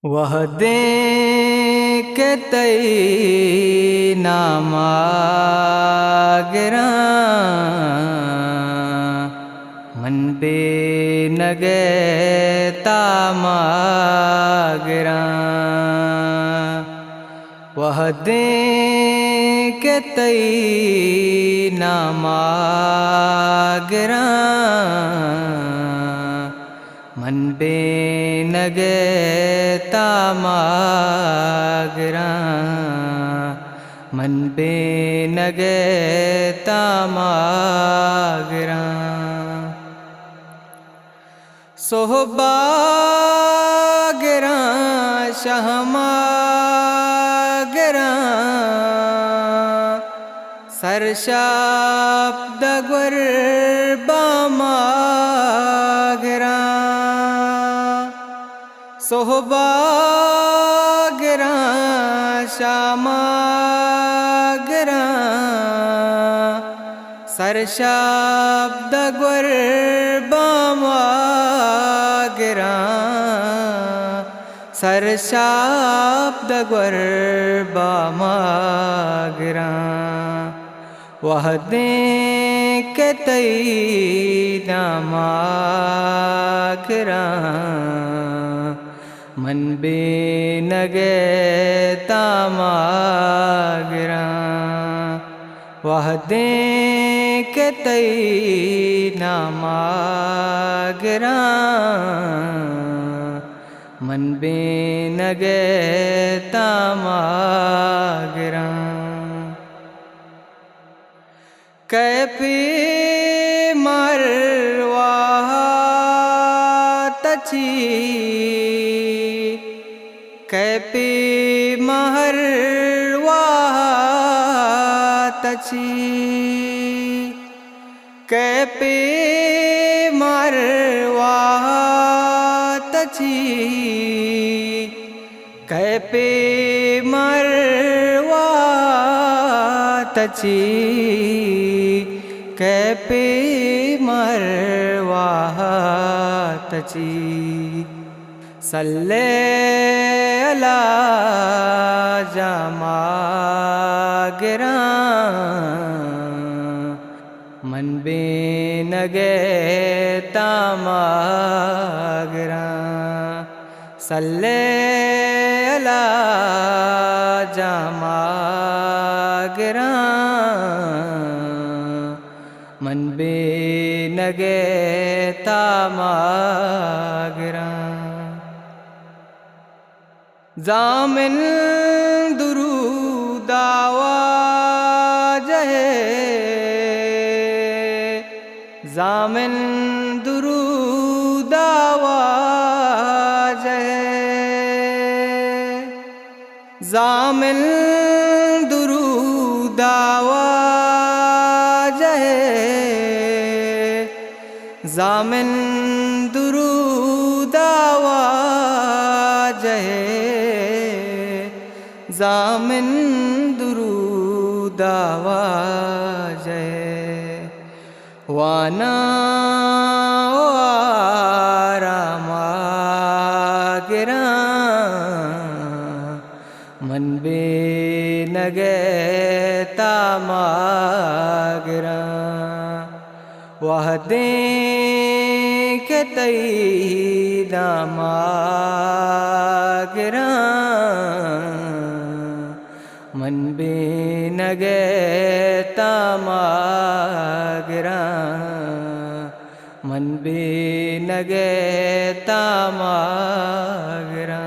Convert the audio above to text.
वह दे के तई नामागरा मन बे नगे तामागरा वह दे के तई नामागरा मन बे नगे तामागरा मन बे नगे तामागरा सोहबागरा शहमागरा सरशाब्दग्वर बामागरा सोहबागरा श्यामागरा सरशाब्दग्वर बामागरा सरशाब्दग्वर बामागरा वह दे के तई नामागरा मन बे नगे तामागरा वह दे के तई नामागरा मन बे नगे तामागरा कैपी मरवाह तची कैपी महरवाह तची कैपी मरवाह तची कैपी मरवाह तची कैपे मरवाह तची सल्ले अला जामागरा मन बे नगे तामागरा सल्ले अला जामागरा मन बे नगे तामागरा जामिन दुरूदावा जहे जामिन दुरूदावा जहे जामिन दुरूदावा जामिन दुरूदावा जहे जामिन दुरूदावा जहे वाना आरामागरा मन बे नगे तामागरा वह दे के तई नामागरा मन बे नगे तामागरा मन बे नगे तामागरा।